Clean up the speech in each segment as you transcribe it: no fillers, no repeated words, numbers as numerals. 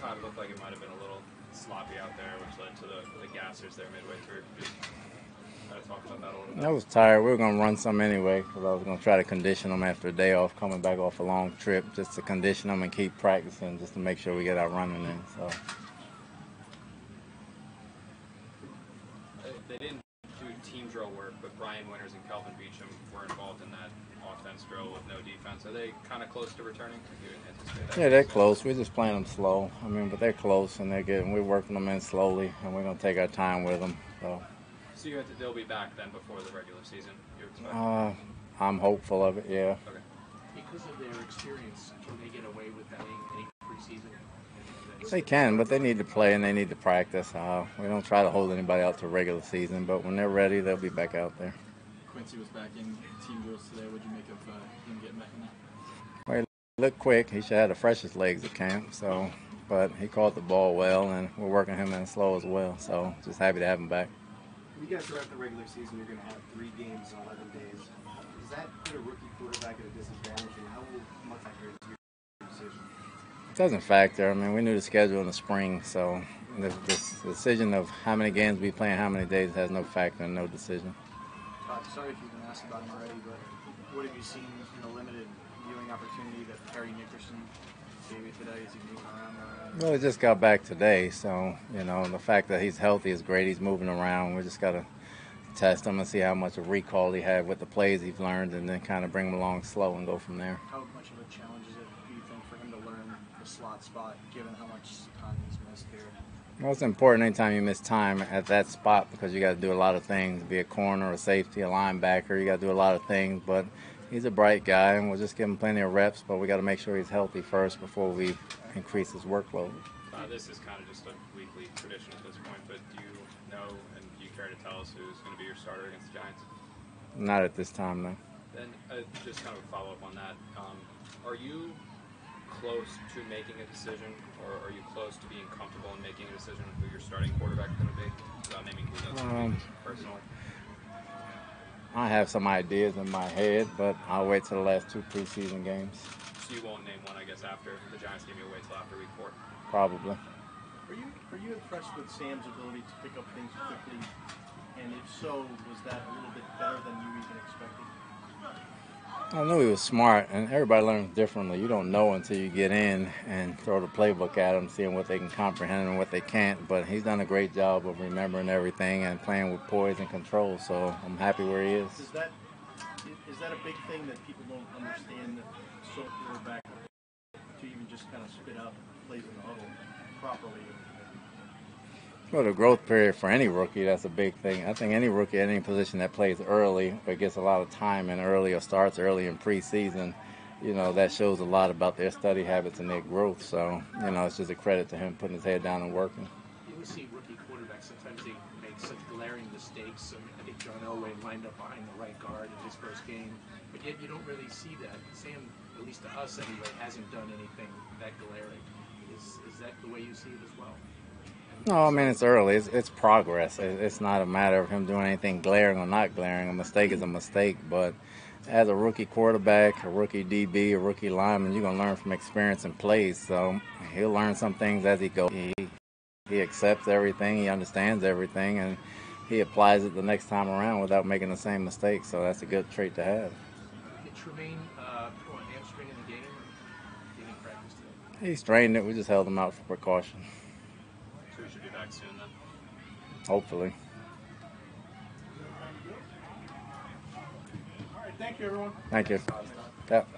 Todd, it looked like it might have been a little sloppy out there, which led to the gassers there midway through. Just talk about that a little bit. I was tired. We were going to run some anyway because I was going to try to condition them after a day off, coming back off a long trip, just to condition them and keep practicing, just to make sure we get our running in. So they didn't do team drill work, but Brian Winters and Kelvin Beacham were involved in that offense drill with no defense. Are they kind of close to returning? Yeah, they're close. We're just playing them slow. I mean, but they're close, and we're working them in slowly, and we're going to take our time with them. So they'll be back then before the regular season, you expect? I'm hopeful of it, yeah. Okay. Because of their experience, can they get away with any preseason? They can, but they need to play and they need to practice. We don't try to hold anybody out to regular season, but when they're ready, they'll be back out there. Quincy was back in team drills today. What did you make of him getting back in there? Well, he looked quick. He should have the freshest legs at camp. But he caught the ball well, and we're working him in slow as well. So just happy to have him back. You guys throughout the regular season, you're going to have 3 games in 11 days. Does that put a rookie quarterback at a disadvantage, and how much factor into your decision? It doesn't factor. I mean, we knew the schedule in the spring, so the decision of how many games we play and how many days has no factor and no decision. Todd, sorry if you've been asked about him already, but what have you seen in the limited viewing opportunity that Terry Nickerson gave you today? Is he moving around already? Well, he just got back today, so, the fact that he's healthy is great. He's moving around. We just got to test him and see how much of recall he had with the plays he's learned, and then kind of bring him along slow and go from there. How much of a challenge is it, do you think, for him to learn the slot spot, given how much time he's missed here? Well, it's important anytime you miss time at that spot because you got to do a lot of things, be a corner, a safety, a linebacker. You got to do a lot of things, but he's a bright guy, and we'll just give him plenty of reps, but we got to make sure he's healthy first before we increase his workload. This is kind of just a weekly tradition at this point, but do you know and do you care to tell us who's going to be your starter against the Giants? Not at this time, no. Then just kind of a follow-up on that. Are you close to making a decision, or are you close to being comfortable in making a decision on who your starting quarterback is going to be, without naming who those personally? I have some ideas in my head, but I'll wait till the last 2 preseason games. So you won't name one, I guess, after the Giants game. You'll wait till after week 4? Probably. Are you impressed with Sam's ability to pick up things quickly? And if so, was that a little bit better than you even expected? I knew he was smart, and everybody learns differently. You don't know until you get in and throw the playbook at them, seeing what they can comprehend and what they can't. But he's done a great job of remembering everything and playing with poise and control, so I'm happy where he is. Is that a big thing that people don't understand, that so quarterback to even just kind of spit out plays in the huddle properly? Well, the growth period for any rookie, that's a big thing. I think any rookie at any position that plays early or gets a lot of time in early or starts early in preseason, that shows a lot about their study habits and their growth. So, it's just a credit to him putting his head down and working. You see rookie quarterbacks, sometimes they make such glaring mistakes. I think John Elway lined up behind the right guard in his first game, but yet you don't really see that. Sam, at least to us anyway, hasn't done anything that glaring. Is that the way you see it as well? No, I mean, it's early. It's progress. It's not a matter of him doing anything glaring or not glaring. A mistake is a mistake. But as a rookie quarterback, a rookie DB, a rookie lineman, you're going to learn from experience and plays. So he'll learn some things as he goes. He accepts everything. He understands everything. And he applies it the next time around without making the same mistake. So that's a good trait to have. Did Tremaine throw a hamstring in the game? Or did he practice today? He strained it. We just held him out for precaution. So we should be back soon then? Hopefully. All right, thank you, everyone. Thank you. Yep.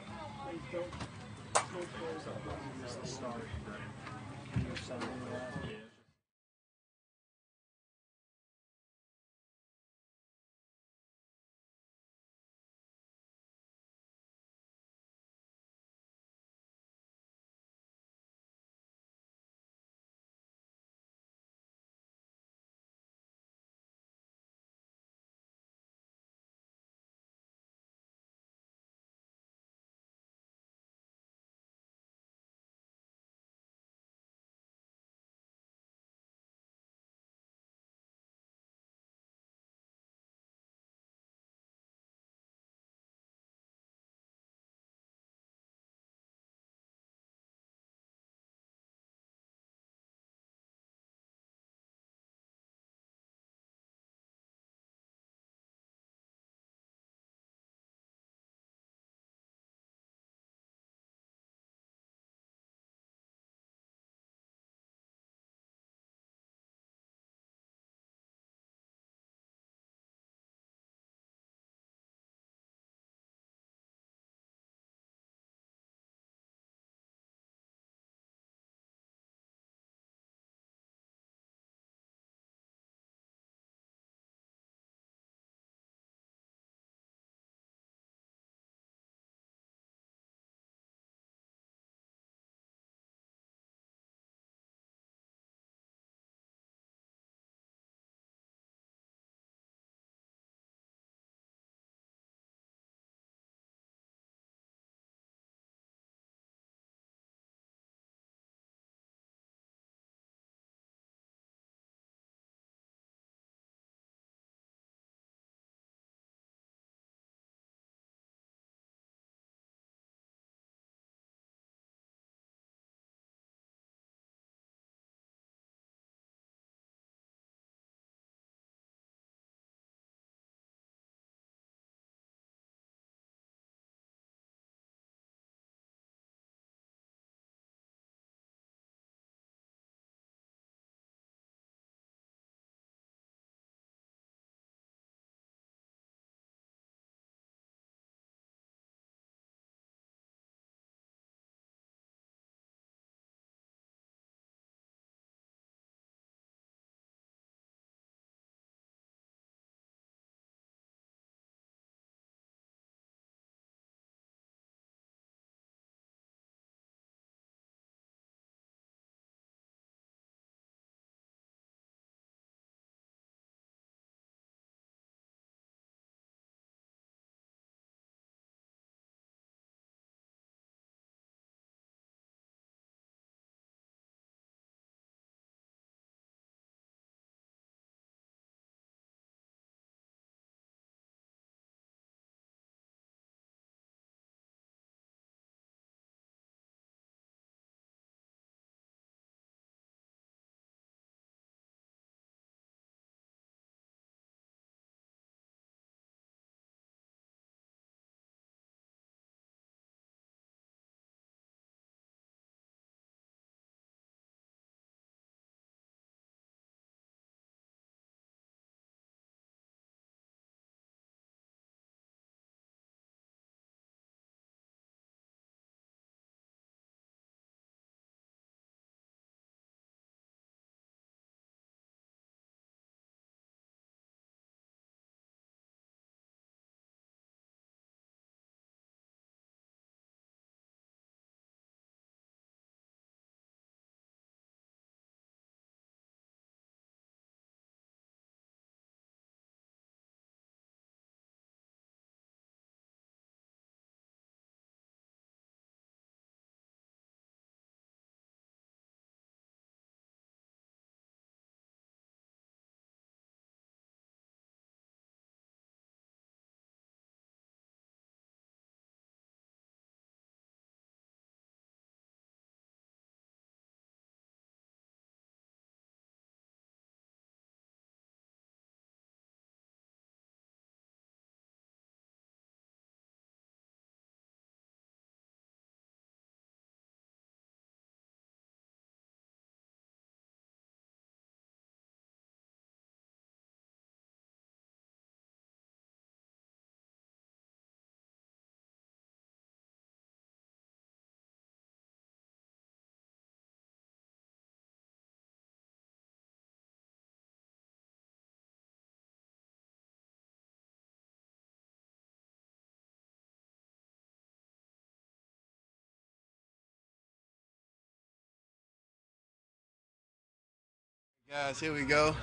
Guys, here we go.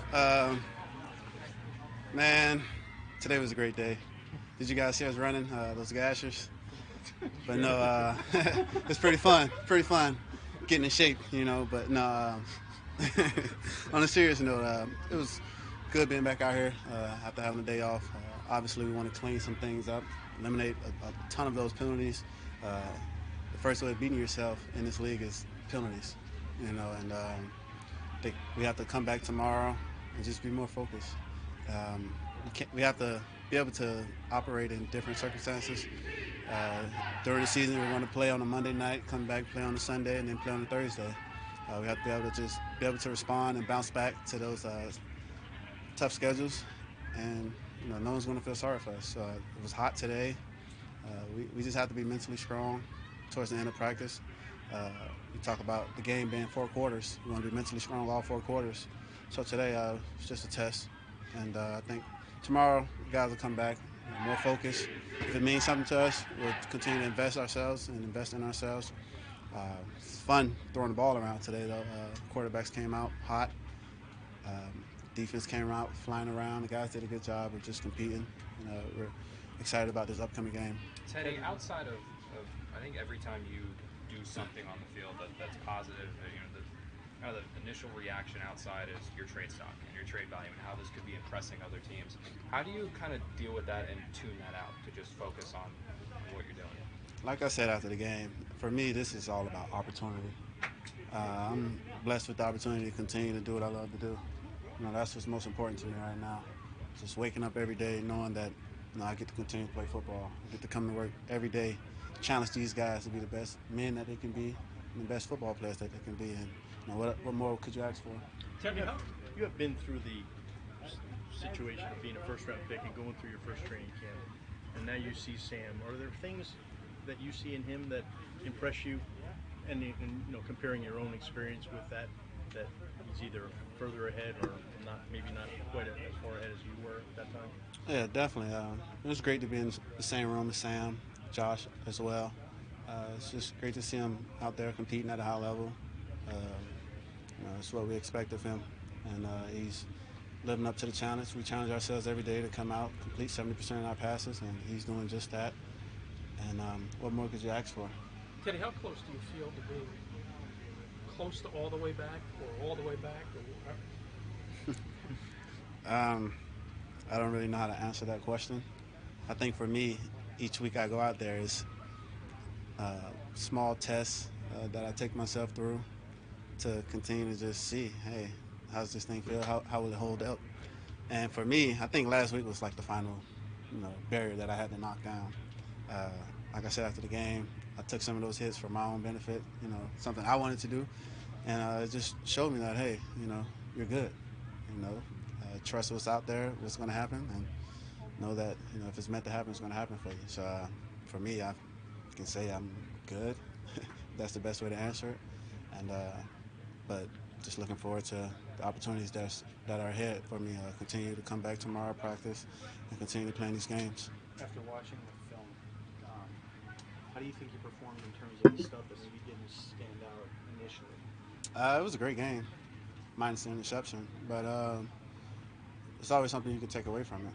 Man, today was a great day. Did you guys see us running those gashers? But no, it's pretty fun. Pretty fun, getting in shape, you know. But no, on a serious note, it was good being back out here after having a day off. Obviously, we want to clean some things up, eliminate a ton of those penalties. The first way of beating yourself in this league is penalties, you know, and I think we have to come back tomorrow and just be more focused. We have to be able to operate in different circumstances. During the season, we're going to play on a Monday night, come back, play on a Sunday, and then play on a Thursday. We have to be able to just be able to respond and bounce back to those tough schedules, and you know, no one's going to feel sorry for us. It was hot today. We just have to be mentally strong towards the end of practice. We talk about the game being 4 quarters. We want to be mentally strong all 4 quarters. So today it's just a test, and I think tomorrow the guys will come back more focused. If it means something to us, we'll continue to invest in ourselves. It's fun throwing the ball around today, though. Quarterbacks came out hot. Defense came out flying around. The guys did a good job of just competing. We're excited about this upcoming game. Teddy, outside of I think every time you do something on the field that's positive, you know, the initial reaction outside is your trade stock and your trade value and how this could be impressing other teams. How do you kind of deal with that and tune that out to just focus on what you're doing? Like I said after the game, for me, this is all about opportunity. I'm blessed with the opportunity to continue to do what I love to do. You know, that's what's most important to me right now. Just waking up every day knowing that, you know, I get to continue to play football. I get to come to work every day, challenge these guys to be the best men that they can be and the best football players that they can be. And you know, what more could you ask for? Teddy, you have been through the situation of being a first-round pick and going through your first training camp, and now you see Sam. Are there things that you see in him that impress you, and you know, comparing your own experience with that he's either further ahead or maybe not quite as far ahead as you were at that time? Yeah, definitely. It was great to be in the same room with Sam, Josh as well. It's just great to see him out there competing at a high level. You know, it's what we expect of him, and he's living up to the challenge. We challenge ourselves every day to come out, complete 70% of our passes, and he's doing just that. And what more could you ask for? Teddy, how close do you feel to being close to all the way back, or all the way back? I don't really know how to answer that question. I think for me, each week I go out there is small tests that I take myself through to continue to just see, hey, how's this thing feel? How will it hold up? And for me, I think last week was like the final, you know, barrier that I had to knock down. Like I said after the game, I took some of those hits for my own benefit, you know, something I wanted to do. And it just showed me that, hey, you know, you're good. You know, trust what's out there, what's going to happen, and know that, you know, if it's meant to happen, it's going to happen for you. So for me, I can say I'm good. That's the best way to answer it. And but just looking forward to the opportunities that are ahead for me. Continue to come back tomorrow, practice, and continue playing these games. After watching the film, how do you think you performed in terms of the stuff that maybe didn't stand out initially? It was a great game, minus the interception. But it's always something you can take away from it.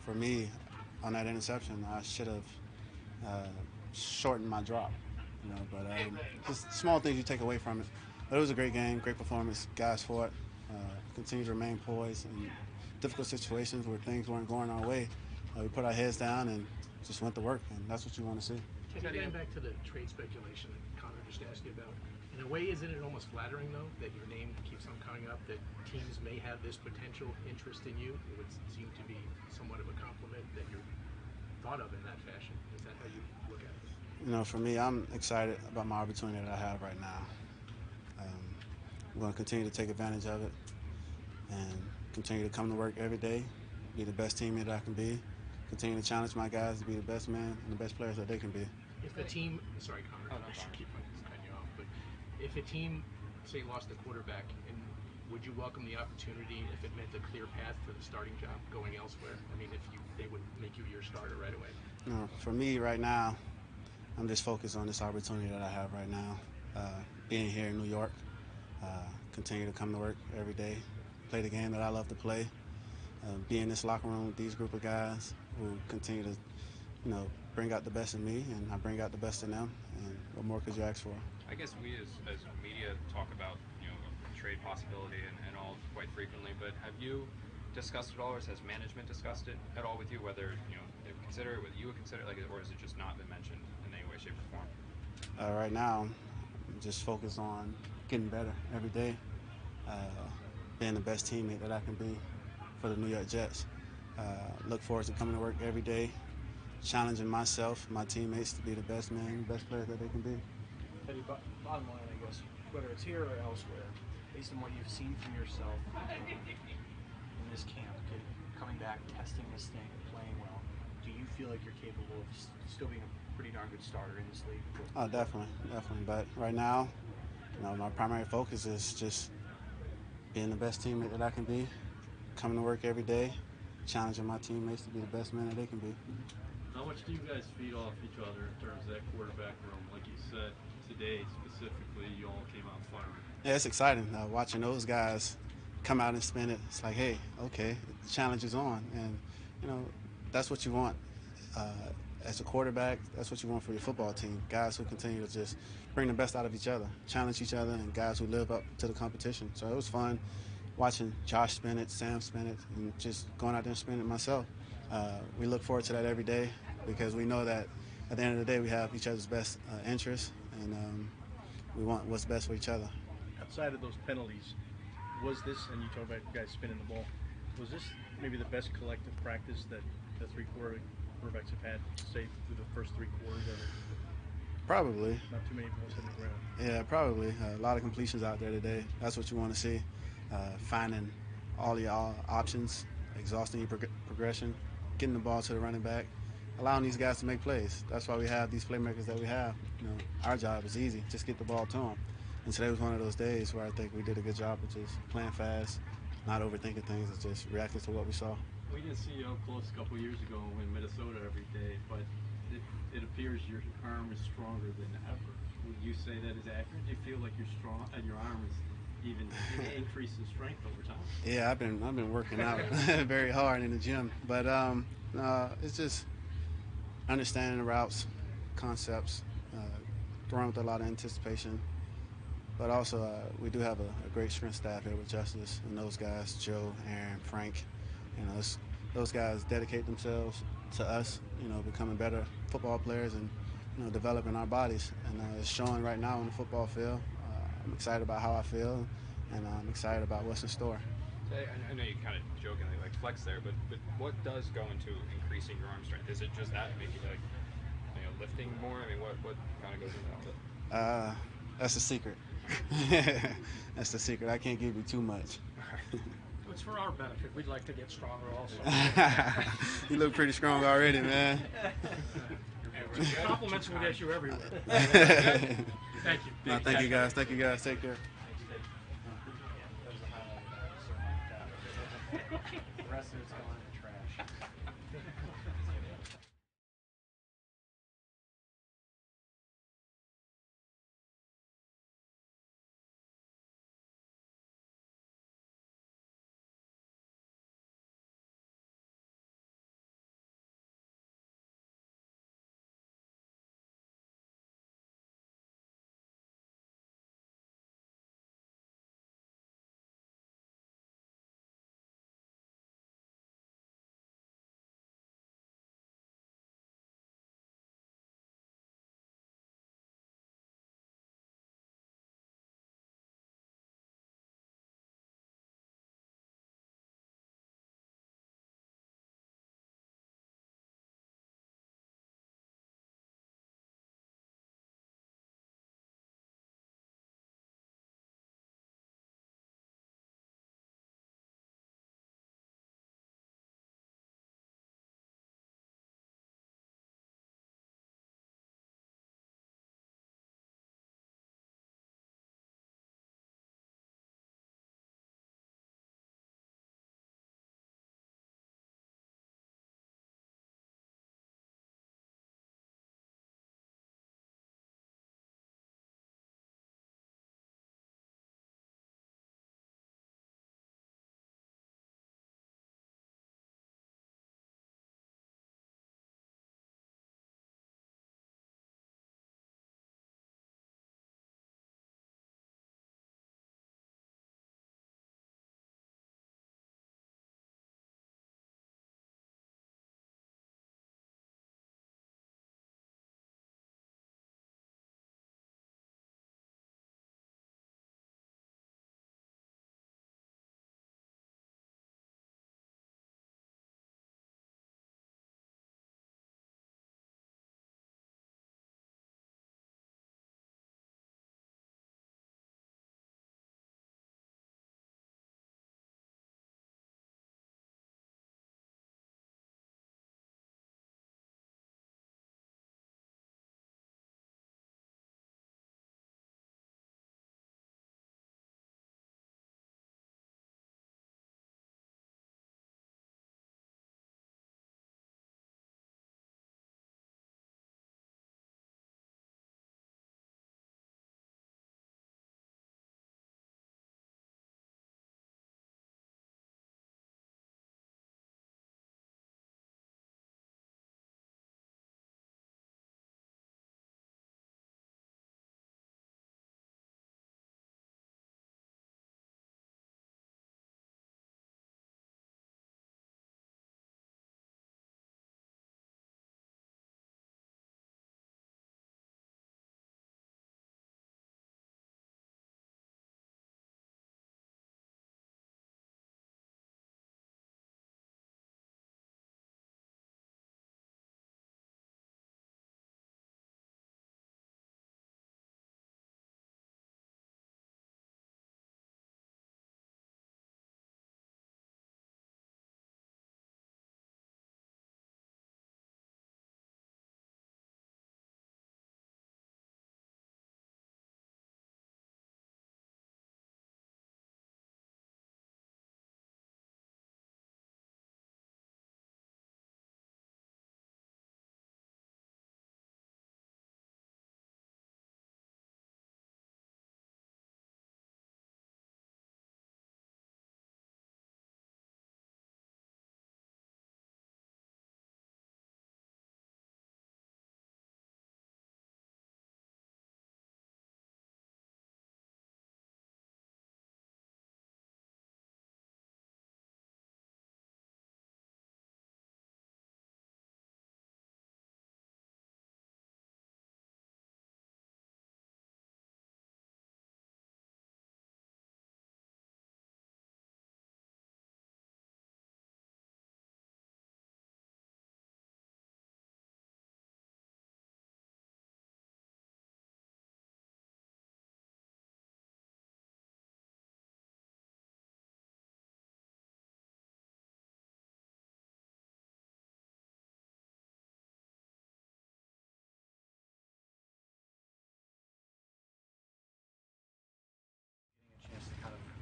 For me, on that interception, I should have shortened my drop. You know, but just small things you take away from it. But it was a great game, great performance. Guys fought, continue to remain poised in difficult situations where things weren't going our way. We put our heads down and just went to work, and that's what you want to see. Teddy, getting back to the trade speculation that Connor just asked you about, in a way, isn't it almost flattering, though, that your name keeps on coming up, that teams may have this potential interest in you? It would seem to be somewhat of a compliment that you're thought of in that fashion. Is that how you look at it? You know, for me, I'm excited about my opportunity that I have right now. I'm going to continue to take advantage of it and continue to come to work every day, be the best teammate that I can be, continue to challenge my guys to be the best man and the best players that they can be. If a team, sorry, Connor, I should keep cutting you off, but if a team, say, lost a quarterback, and would you welcome the opportunity if it meant a clear path for the starting job going elsewhere? I mean, if they would make you your starter right away. You know, for me right now, I'm just focused on this opportunity that I have right now. Being here in New York, continue to come to work every day, play the game that I love to play, be in this locker room with these group of guys who continue to, bring out the best in me, and I bring out the best in them. And what more could you ask for? I guess we as media talk about a trade possibility and all quite frequently, but have you discussed it all, or has management discussed it at all with you? Whether they would consider it, whether you would consider it, or has it just not been mentioned in any way, shape, or form? Right now, I'm just focused on getting better every day, being the best teammate that I can be for the New York Jets. Look forward to coming to work every day, challenging myself, my teammates to be the best men, best players that they can be. Eddie, bottom line, I guess, whether it's here or elsewhere, based on what you've seen from yourself in this camp, coming back, testing this thing, playing well, do you feel like you're capable of still being a pretty darn good starter in this league? Oh, definitely. But right now, my primary focus is just being the best teammate that I can be, coming to work every day, challenging my teammates to be the best men that they can be. How much do you guys feed off each other in terms of that quarterback room? Like you said, today specifically, you all came out firing. Yeah, it's exciting watching those guys come out and spin it. It's like, hey, okay, the challenge is on. And, that's what you want. As a quarterback, that's what you want for your football team. Guys who continue to just bring the best out of each other, challenge each other, and guys who live up to the competition. So it was fun watching Josh spin it, Sam spin it, and just going out there and spinning it myself. We look forward to that every day because we know that at the end of the day we have each other's best interests, and we want what's best for each other. Outside of those penalties, was this, and you talk about guys spinning the ball, was this maybe the best collective practice that the three quarterbacks have had, say, through the first 3 quarters of it? Probably. Not too many balls hitting the ground. Yeah, probably. A lot of completions out there today. That's what you want to see. Finding all your options, exhausting your progression, getting the ball to the running back, allowing these guys to make plays. That's why we have these playmakers that we have. Our job is easy. Just get the ball to them. And today was one of those days where I think we did a good job of just playing fast, not overthinking things, and just reacting to what we saw. We didn't see you up close a couple years ago in Minnesota every day, but it appears your arm is stronger than ever. Would you say that is accurate? Do you feel like you're strong and your arm is even increased in strength over time? Yeah, I've been working out very hard in the gym, but it's just understanding the routes, concepts, throwing with a lot of anticipation. But also, we do have a great strength staff here with Justice and those guys, Joe, Aaron, Frank. Those guys dedicate themselves to us, becoming better football players and, developing our bodies. And it's showing right now on the football field. I'm excited about how I feel, and I'm excited about what's in store. I know you kind of jokingly flex there, but what does go into increasing your arm strength? Is it just that, maybe lifting more? I mean, what kind of goes into that? That's the secret. That's the secret. I can't give you too much. It's for our benefit. We'd like to get stronger also. You look pretty strong already, man. Compliments will get you everywhere. Thank you. No, thank you guys. Thank you guys. Take care. The rest of it's going in the trash.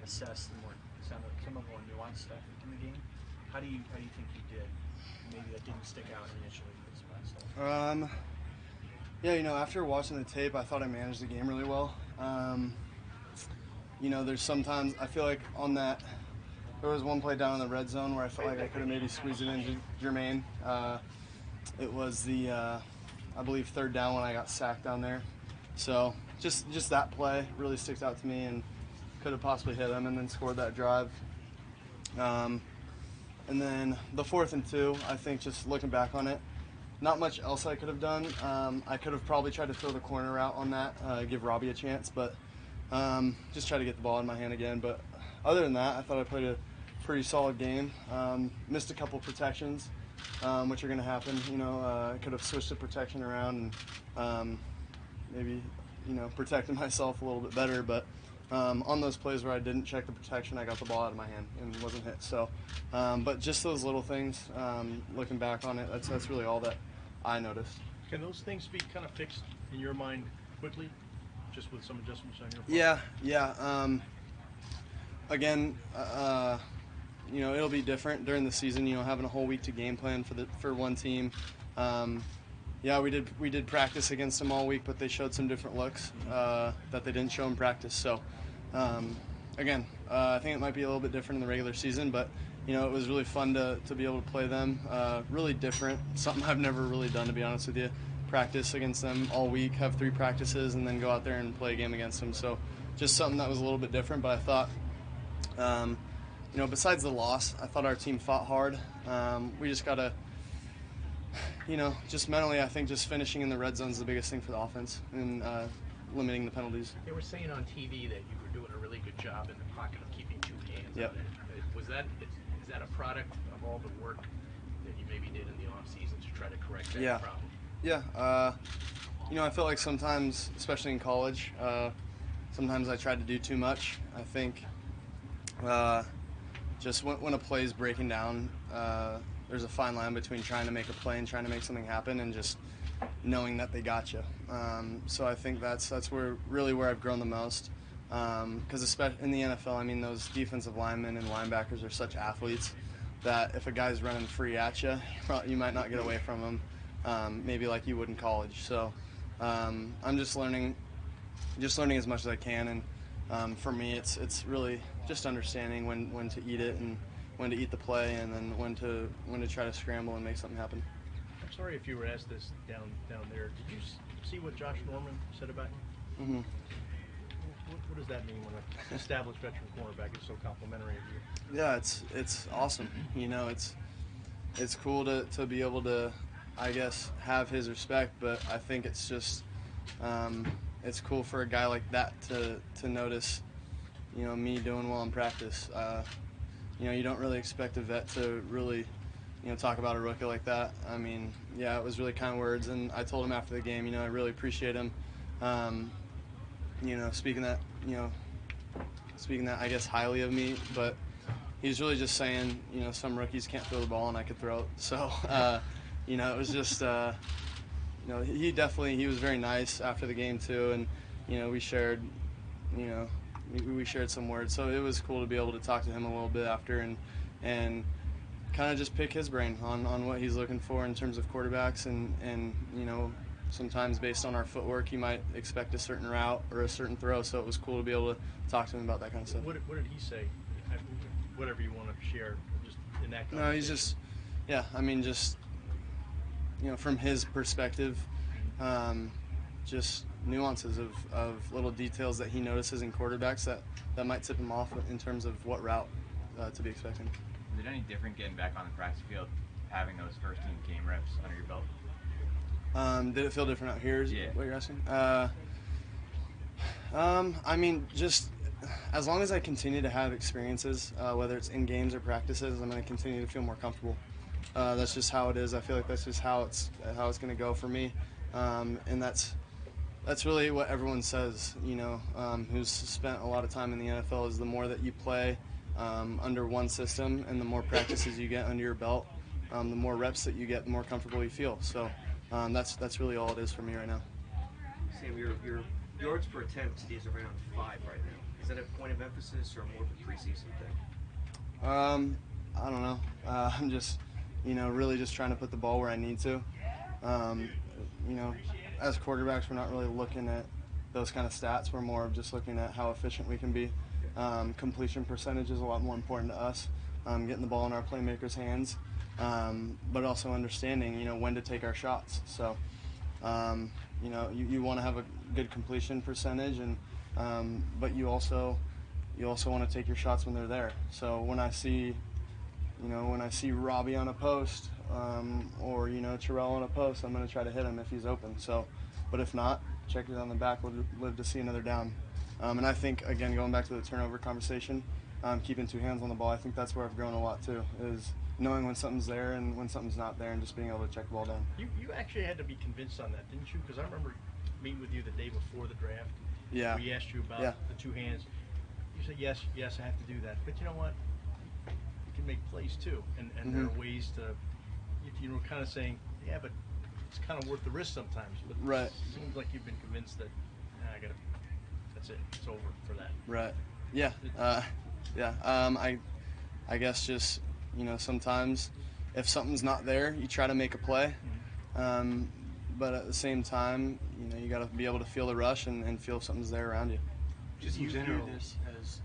assess some of the more nuanced stuff in the game. How do you think you did? Maybe that didn't stick out initially this past. Yeah, after watching the tape, I thought I managed the game really well. There's sometimes I feel like on that, there was one play down in the red zone where I felt like I could have maybe squeezed it in Jermaine. It was the, I believe, 3rd down when I got sacked down there. So just that play really sticks out to me, and could have possibly hit him and then scored that drive. And then the 4th and 2, I think just looking back on it, not much else I could have done. I could have probably tried to throw the corner route on that, give Robbie a chance, but just try to get the ball in my hand again. But other than that, I thought I played a pretty solid game. Missed a couple protections, which are going to happen. I could have switched the protection around and maybe, protected myself a little bit better. But on those plays where I didn't check the protection, I got the ball out of my hand and wasn't hit. So, but just those little things, looking back on it, that's really all that I noticed. Can those things be kind of fixed in your mind quickly, just with some adjustments on your part? Yeah. Again, it'll be different during the season. Having a whole week to game plan for one team. Yeah, we did practice against them all week, but they showed some different looks that they didn't show in practice. So, again, I think it might be a little bit different in the regular season, but it was really fun to be able to play them. Really different, something I've never really done, to be honest with you. Practice against them all week, have 3 practices, and then go out there and play a game against them. So, just something that was a little bit different. But I thought, besides the loss, I thought our team fought hard. We just gotta. Just mentally, I think just finishing in the red zone is the biggest thing for the offense and limiting the penalties. They were saying on TV that you were doing a really good job in the pocket of keeping 2 hands Yep. on it. Is that a product of all the work that you maybe did in the off season to try to correct that problem? Yeah. I feel like sometimes, especially in college, sometimes I tried to do too much. I think just when a play is breaking down, there's a fine line between trying to make a play and trying to make something happen and just knowing that they got you. So I think that's where I've grown the most. Because especially in the NFL, those defensive linemen and linebackers are such athletes that if a guy's running free at you, you might not get away from him, maybe like you would in college. So I'm just learning as much as I can, and for me, it's really just understanding when to eat it and when to eat the play, and then when to try to scramble and make something happen. I'm sorry if you were asked this down there. Did you see what Josh Norman said about you? Mm-hmm. What does that mean when an established veteran cornerback is so complimentary of you? Yeah, it's awesome. It's cool to be able to, I guess, have his respect, but I think it's just it's cool for a guy like that to notice, me doing well in practice. You don't really expect a vet to really, talk about a rookie like that. It was really kind words, and I told him after the game, I really appreciate him, speaking that, I guess, highly of me, but he's really just saying, some rookies can't throw the ball and I could throw it. So, it was just, he was very nice after the game too, and, we shared, we shared some words, so it was cool to be able to talk to him a little bit after and kind of just pick his brain on what he's looking for in terms of quarterbacks, and sometimes based on our footwork you might expect a certain route or a certain throw, so it was cool to be able to talk to him about that kind of stuff. What did he say? Whatever you want to share, just in that conversation. No, he's just, from his perspective, just nuances of little details that he notices in quarterbacks that might tip him off in terms of what route to be expecting. Is it any different getting back on the practice field, having those first team game reps under your belt? Did it feel different out here? Is what you're asking? Just as long as I continue to have experiences, whether it's in games or practices, I'm going to continue to feel more comfortable. That's just how it is. I feel like that's just how it's going to go for me, and that's really what everyone says. Who's spent a lot of time in the NFL, is the more that you play under one system and the more practices you get under your belt, the more reps that you get, the more comfortable you feel. So that's really all it is for me right now. Sam, your yards per attempt is around 5 right now. Is that a point point of emphasis or more of a preseason thing? I don't know. I'm just, really just trying to put the ball where I need to. As quarterbacks, we're not really looking at those kind of stats. We're more of just looking at how efficient we can be. Completion percentage is a lot more important to us. Getting the ball in our playmakers' hands, but also understanding, when to take our shots. So, you want to have a good completion percentage, and but you also want to take your shots when they're there. So when I see Robbie on a post, or Terrell on a post, I'm going to try to hit him if he's open. So, but if not, check it on the back. We'll live to see another down. And I think, again, going back to the turnover conversation, keeping two hands on the ball, I think that's where I've grown a lot too, is knowing when something's there and when something's not there, and just being able to check the ball down. You actually had to be convinced on that, didn't you? Because I remember meeting with you the day before the draft. Yeah. We asked you about the two hands. You said, yes, I have to do that. But you know what? You can make plays too. And there are ways to, you were kind of saying, yeah, but it's kind of worth the risk sometimes. But right. It seems like you've been convinced that, that's it. It's over for that. Right. Yeah. I guess just, sometimes if something's not there, you try to make a play. But at the same time, you got to be able to feel the rush and feel if something's there around you. Just in general, this as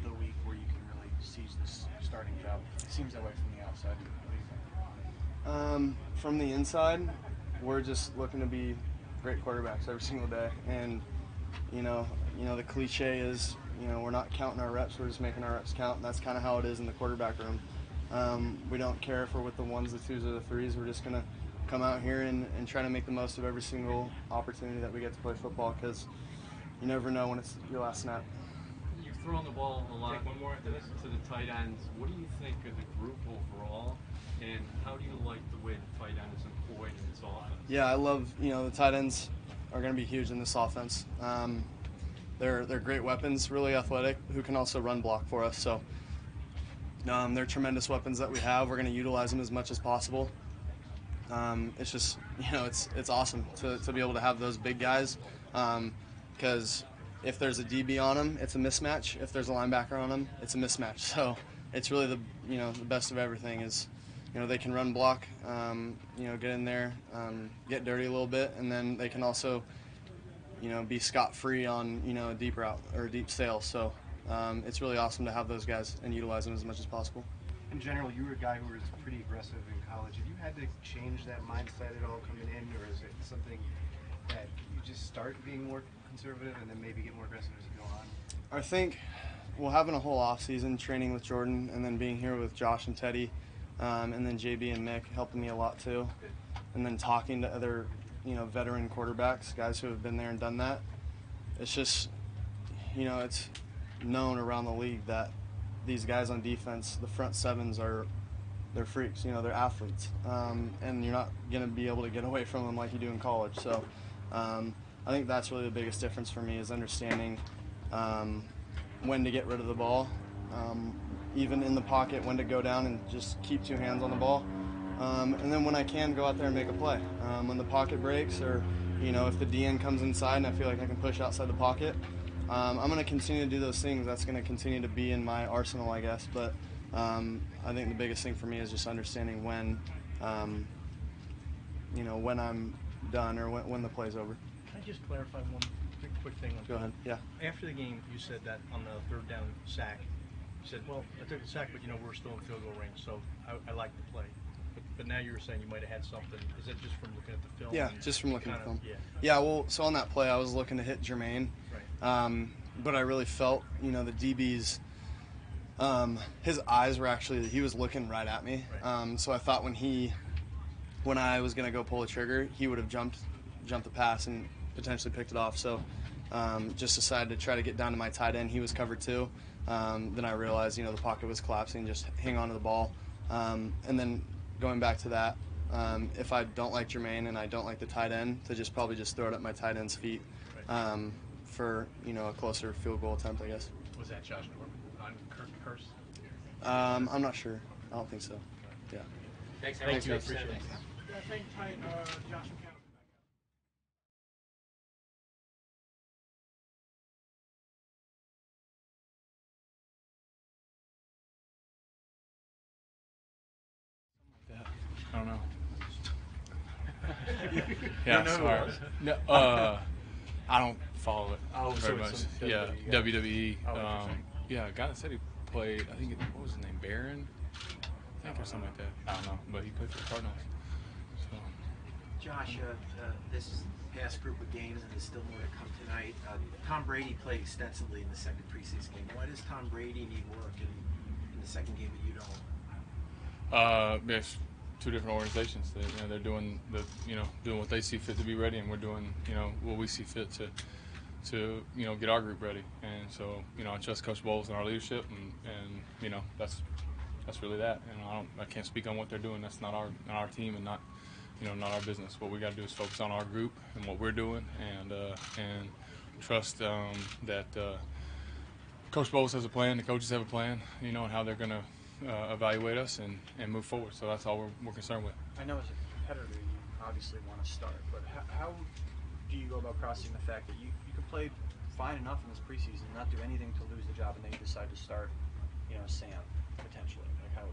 the week where you can really seize this starting job. It seems that way from the outside. What do you think? From the inside, we're just looking to be great quarterbacks every single day. And, the cliche is, we're not counting our reps, we're just making our reps count. And that's kind of how it is in the quarterback room. We don't care if we're with the ones, the twos, or the threes. We're just going to come out here and try to make the most of every single opportunity that we get to play football, because you never know when it's your last snap. You've thrown the ball a lot to the tight ends. What do you think of the group overall, and how do you like the way the tight end is employed in this offense? Yeah, I love, the tight ends are going to be huge in this offense. They're great weapons, really athletic, who can also run block for us. So they're tremendous weapons that we have. We're going to utilize them as much as possible. It's just, it's awesome to be able to have those big guys, because if there's a DB on them, it's a mismatch. If there's a linebacker on them, it's a mismatch. So it's really the best of everything is, they can run block, get in there, get dirty a little bit, and then they can also, be scot-free on, a deep route or a deep sail. So it's really awesome to have those guys and utilize them as much as possible. In general, you were a guy who was pretty aggressive in college. Have you had to change that mindset at all coming in, or is it something that you just start being more conservative and then maybe get more aggressive as you go on? I think, having a whole off-season training with Jordan and then being here with Josh and Teddy, and then JB and Mick helping me a lot too, and then talking to other, veteran quarterbacks, guys who have been there and done that. It's just, it's known around the league that these guys on defense, the front sevens they're freaks, they're athletes, and you're not going to be able to get away from them like you do in college. So I think that's really the biggest difference for me, is understanding when to get rid of the ball, even in the pocket, when to go down and just keep two hands on the ball, and then when I can, go out there and make a play. When the pocket breaks, or if the DN comes inside and I feel like I can push outside the pocket, I'm going to continue to do those things. That's going to continue to be in my arsenal, I guess. But I think the biggest thing for me is just understanding when, when I'm done, or when the play's over. Can I just clarify one quick thing? Go ahead. Yeah. After the game, you said that on the third down sack, you said, well, I took the sack, but we're still in field goal range, so I like the play. But now you were saying you might have had something. Is that just from looking at the film? Yeah, just from looking at the film. Yeah. Well, so on that play, I was looking to hit Jermaine. Right. But I really felt, the DB's, his eyes were actually, he was looking right at me. Right. So I thought when I was going to go pull the trigger, he would have jumped the pass and potentially picked it off. So just decided to try to get down to my tight end. He was covered too. Then I realized, the pocket was collapsing, just hang on to the ball. And then going back to that, if I don't like Jermaine and I don't like the tight end, to probably just throw it at my tight end's feet. Right. For a closer field goal attempt, I guess. Was that Josh Norman on Kirk Hurst? I'm not sure. I don't think so. Yeah. Thanks, Thank you. Appreciate it. Thank Josh McCown. Yeah, know who sorry. it was? No, I don't follow it Oh, so very it's much. some Yeah, WWE guy. WWE. Oh, interesting. Yeah, a guy that said he played. I think what was his name? Baron, I think, or something like that. I don't know, but he played for the Cardinals. So. Josh, this past group of games, and there's still more to come tonight. Tom Brady played extensively in the second preseason game. Why does Tom Brady need work in the second game that you don't? There's two different organizations. They're doing doing what they see fit to be ready, and we're doing what we see fit to get our group ready. And so I trust Coach Bowles and our leadership, and that's really that. And I can't speak on what they're doing. That's not our team, and not our business. What we got to do is focus on our group and what we're doing, and trust that Coach Bowles has a plan, the coaches have a plan, and how they're going to evaluate us and move forward. So that's all we're concerned with. I know as a competitor, you obviously want to start, but how do you go about processing the fact that you could play fine enough in this preseason and not do anything to lose the job, and then you decide to start, Sam, potentially? Like how?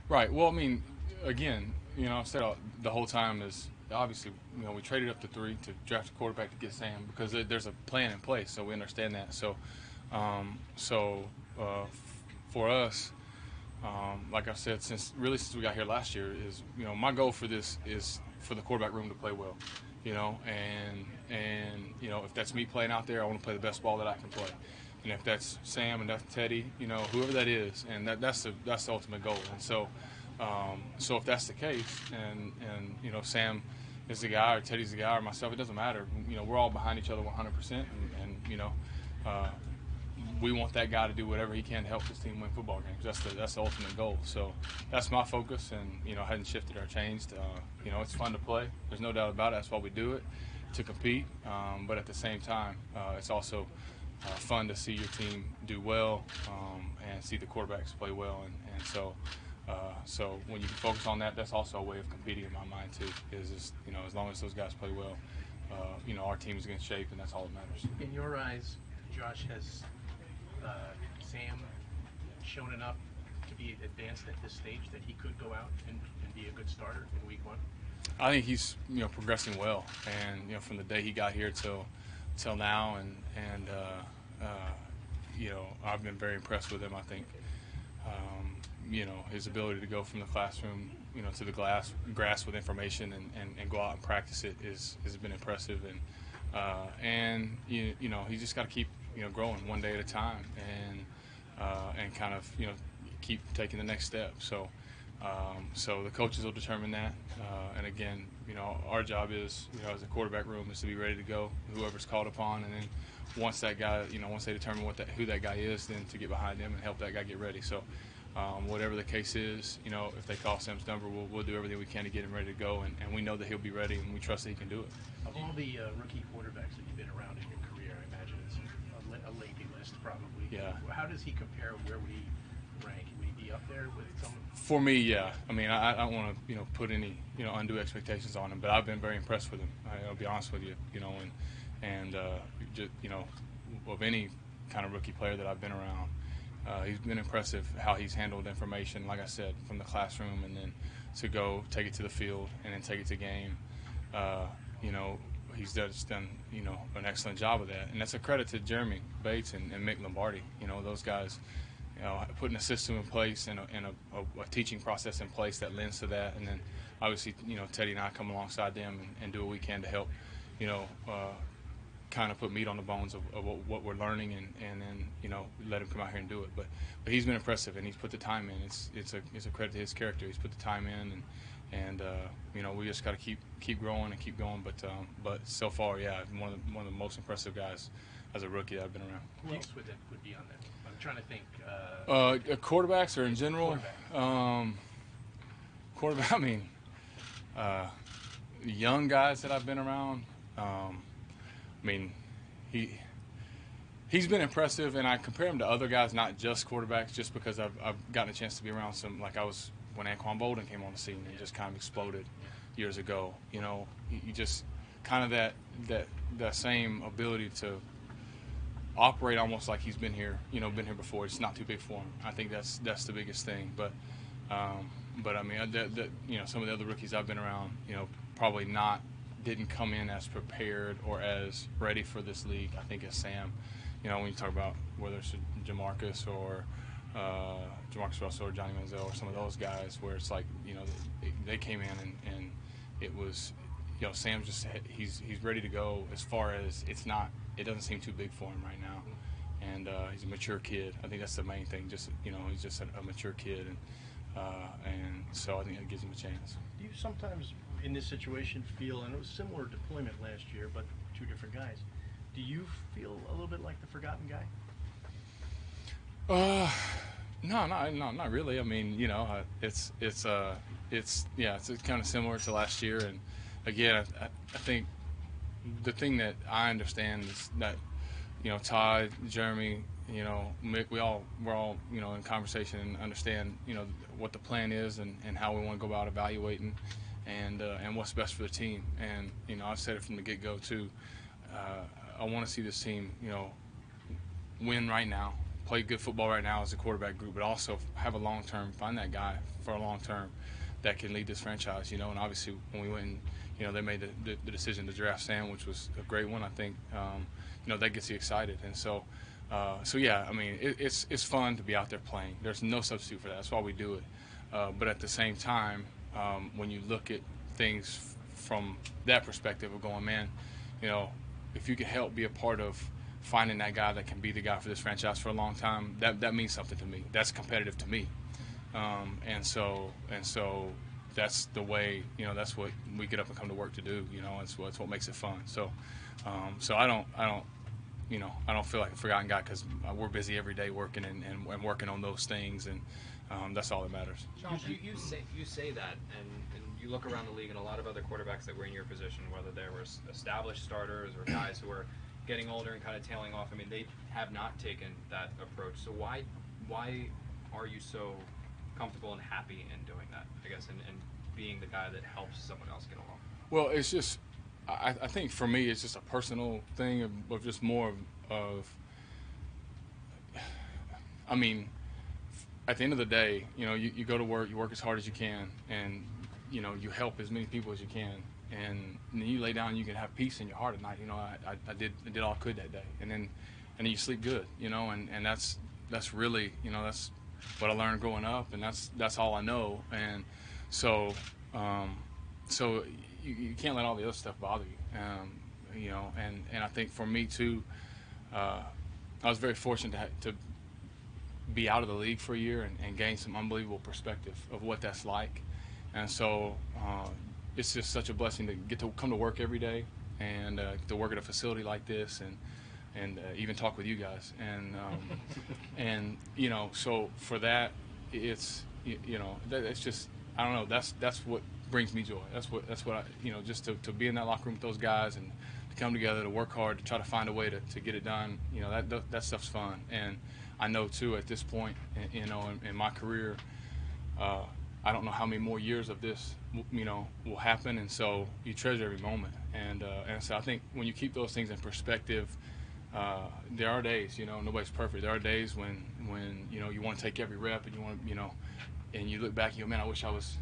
Right. Well, I mean, again, I've said the whole time is obviously, we traded up to 3 to draft a quarterback to get Sam because there's a plan in place, so we understand that. So, for us, like I said, since we got here last year, is my goal for this is for the quarterback room to play well, and if that's me playing out there, I want to play the best ball that I can play. And if that's Sam and that's Teddy, whoever that is, and that's the ultimate goal. And so if that's the case, and Sam is the guy, or Teddy's the guy, or myself, it doesn't matter. We're all behind each other 100%, and we want that guy to do whatever he can to help this team win football games. That's the ultimate goal. So that's my focus, and hadn't shifted or changed. It's fun to play. There's no doubt about it. That's why we do it, to compete. But at the same time, it's also fun to see your team do well and see the quarterbacks play well, and so when you can focus on that, that's also a way of competing in my mind too. Is just, as long as those guys play well, our team is in shape, and that's all that matters. In your eyes, Josh, has Sam shown enough to be advanced at this stage that he could go out and be a good starter in week 1? I think he's progressing well, and from the day he got here till now, and I've been very impressed with him. I think his ability to go from the classroom to the grass with information and go out and practice it has been impressive, and he's just got to keep growing one day at a time, and kind of keep taking the next step. So the coaches will determine that, and again, our job is, as a quarterback room, is to be ready to go, whoever's called upon, and then once that guy, once they determine who that guy is, then to get behind him and help that guy get ready. So whatever the case is, if they call Sam's number, we'll do everything we can to get him ready to go, and we know that he'll be ready, and we trust that he can do it. Of all the rookie quarterbacks that you've been around in your career, I imagine it's a lengthy list, probably. Yeah. How does he compare? Where would he rank? Would he be up there with some? For me, yeah. I mean, I don't want to, put any, undue expectations on him, but I've been very impressed with him. I'll be honest with you, and just, of any kind of rookie player that I've been around, he's been impressive how he's handled information, like I said, from the classroom, and then to go take it to the field and then take it to game. He's just done, an excellent job of that, and that's a credit to Jeremy Bates and Mick Lombardi. Those guys, putting a system in place and a teaching process in place that lends to that, and then obviously, Teddy and I come alongside them and do what we can to help, kind of put meat on the bones of what we're learning, and then let him come out here and do it. But he's been impressive, and he's put the time in. It's a credit to his character. He's put the time in, and we just got to keep growing and keep going. But so far, yeah, one of the most impressive guys as a rookie that I've been around. Who else would be on that? I'm trying to think. Quarterbacks or in general? Quarterback. I mean, young guys that I've been around. I mean, he's been impressive, and I compare him to other guys, not just quarterbacks, just because I've gotten a chance to be around some, like I was when Anquan Bolden came on the scene and just kind of exploded years ago. You just kind of that same ability to operate almost like he's been here before. It's not too big for him. I think that's the biggest thing. But I mean, some of the other rookies I've been around, probably not didn't come in as prepared or as ready for this league, I think, as Sam. You know, when you talk about whether it's Jamarcus or Jamarcus Russell or Johnny Manziel or some of those guys, where it's like, you know, they came in and it was, you know, Sam's just, he's ready to go as far as it doesn't seem too big for him right now. And he's a mature kid. I think that's the main thing. Just, you know, he's just a mature kid, and so I think it gives him a chance. Do you sometimes in this situation feel, and it was similar deployment last year, but two different guys, do you feel a little bit like the forgotten guy? No, not really. I mean, you know, it's kind of similar to last year. And again, I think the thing that I understand is that, you know, Todd, Jeremy, you know, Mick, we're all, you know, in conversation and understand, you know, what the plan is and how we want to go about evaluating and what's best for the team. And, you know, I've said it from the get-go too. I want to see this team, you know, win right now, play good football right now as a quarterback group, but also have a long-term, find that guy for a long-term that can lead this franchise, you know. And obviously when we went and, you know, they made the decision to draft Sam, which was a great one, I think, you know, that gets you excited. And so yeah, I mean, it's fun to be out there playing. There's no substitute for that. That's why we do it. But at the same time, when you look at things from that perspective of going, man, you know, if you can help be a part of finding that guy that can be the guy for this franchise for a long time, that means something to me. That's competitive to me. And so that's the way, you know, that's what we get up and come to work to do, you know. It's what makes it fun. So I don't you know, I don't feel like a forgotten guy because we're busy every day working and working on those things, and that's all that matters. John, you say that, and you look around the league and a lot of other quarterbacks that were in your position, whether they were established starters or guys who are getting older and kind of tailing off, I mean, they have not taken that approach. So why are you so comfortable and happy in doing that, I guess, and being the guy that helps someone else get along? Well, it's just, I think for me, it's just a personal thing of just more of, I mean, at the end of the day, you know, you go to work, you work as hard as you can, and, you know, you help as many people as you can. And then you lay down, you can have peace in your heart at night. You know, I did all I could that day, and then you sleep good. You know, and that's really, you know, that's what I learned growing up, and that's all I know. And so you can't let all the other stuff bother you. You know, and I think for me too, I was very fortunate to be out of the league for a year and gain some unbelievable perspective of what that's like. And so it's just such a blessing to get to come to work every day and get to work at a facility like this and even talk with you guys. And you know, so for that, it's, you know, it's just, I don't know, that's what brings me joy. That's what I, you know, just to be in that locker room with those guys and to come together, to work hard, to try to find a way to get it done. You know, that stuff's fun. And I know too, at this point, you know, in my career, I don't know how many more years of this, you know, will happen, and so you treasure every moment. And so I think when you keep those things in perspective, there are days, you know, nobody's perfect. There are days when you know, you want to take every rep and you want to, you know, and you look back and you go, man, I wish I was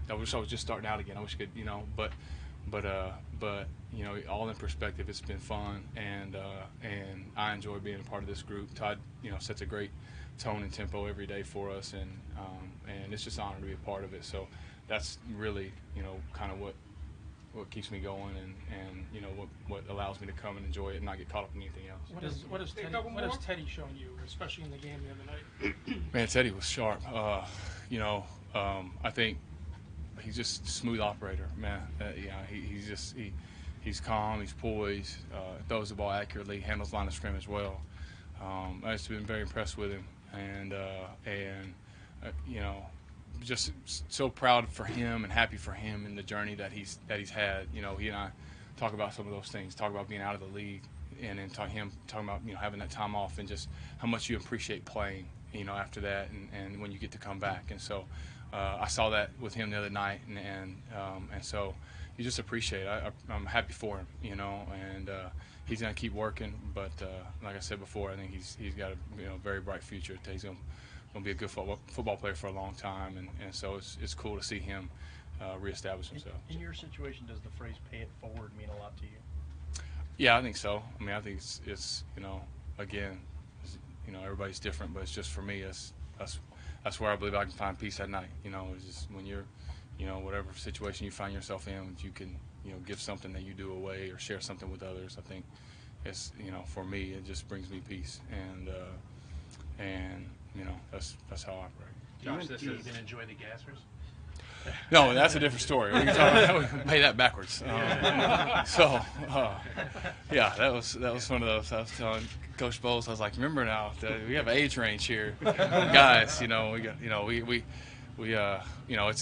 just starting out again. I wish I could, you know, but you know, all in perspective, it's been fun, and I enjoy being a part of this group. Todd, you know, sets a great tone and tempo every day for us, and it's just an honor to be a part of it. So that's really, you know, kind of what keeps me going, and you know, what allows me to come and enjoy it and not get caught up in anything else. What has Teddy shown you, especially in the game the other night? Man, Teddy was sharp. You know, I think he's just a smooth operator, man. Yeah, he's calm, he's poised, throws the ball accurately, handles line of scrimmage well. I've just been very impressed with him, and you know, just so proud for him and happy for him in the journey that he's had. You know, he and I talk about some of those things, talk about being out of the league, and then talking about, you know, having that time off and just how much you appreciate playing, you know, after that and when you get to come back. And so I saw that with him the other night, and so you just appreciate it. I'm happy for him, you know, and he's going to keep working. But like I said before, I think he's got a, you know, very bright future. He's going to be a good football player for a long time, and so it's cool to see him reestablish themselves. In your situation, does the phrase "pay it forward" mean a lot to you? Yeah, I think so. I mean, I think it's again, everybody's different, but it's just for me, that's where I believe I can find peace at night. It's just when you're, whatever situation you find yourself in, you can, give something that you do away or share something with others. I think it's, for me, it just brings me peace, and that's how I operate. Josh, do you even enjoy the gassers? No, that's a different story. We can talk. We can pay that backwards. Yeah, that was one of those. I was telling Coach Bowles, I was like, remember now, we have age range here, guys. We got,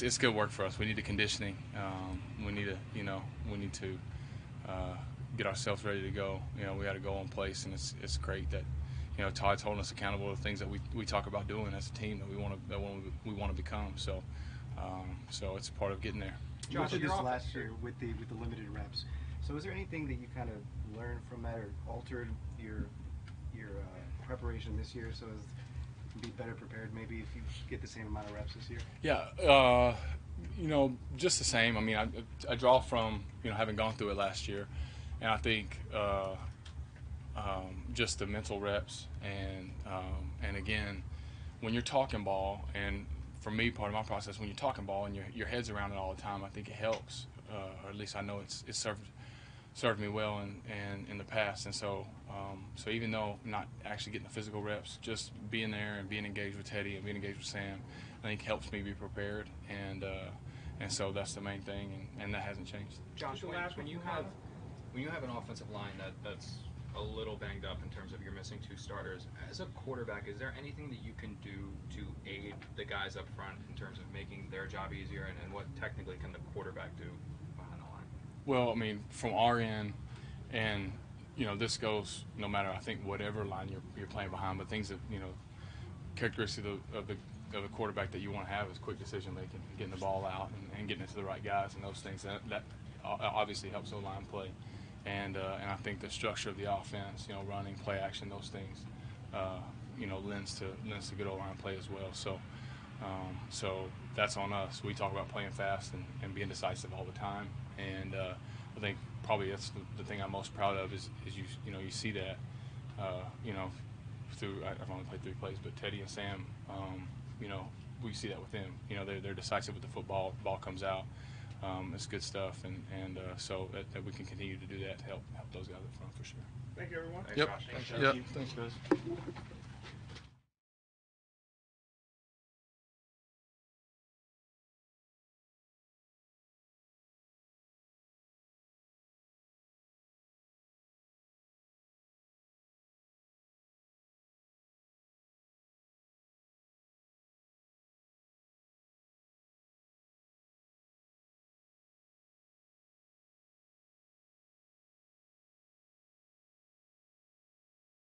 it's good work for us. We need the conditioning. We need to get ourselves ready to go. We got to go on place, and it's great that. Todd's holding us accountable to things that we talk about doing as a team that we want to become. So it's part of getting there. Josh, did this last year with the limited reps. So is there anything that you kind of learned from that or altered your preparation this year so as to be better prepared maybe if you get the same amount of reps this year? Yeah, just the same. I mean, I draw from having gone through it last year, and I think. Just the mental reps and again, when you're talking ball, and for me, part of my process, when you're talking ball and your head's around it all the time, I think it helps, or at least I know it's served me well in the past. And so even though I'm not actually getting the physical reps, just being there and being engaged with Teddy and being engaged with Sam, I think helps me be prepared, and so that's the main thing, and that hasn't changed. Josh, when you have an offensive line that's a little banged up in terms of you're missing two starters, as a quarterback, is there anything that you can do to aid the guys up front in terms of making their job easier, and what technically can the quarterback do behind the line? Well, I mean, from our end, and this goes no matter, I think, whatever line you're playing behind, but things that characteristic of the quarterback that you want to have is quick decision making, getting the ball out and getting it to the right guys, and those things that obviously helps O-line play. And I think the structure of the offense, running, play action, those things, lends to good O-line play as well. So that's on us. We talk about playing fast and being decisive all the time. And I think probably that's the thing I'm most proud of is you see that, through I've only played 3 plays, but Teddy and Sam, we see that with them. They're decisive with the football. Ball comes out. It's good stuff, and so that we can continue to do that to help those guys up front for sure. Thank you, everyone. Thanks, Josh. Thanks, guys.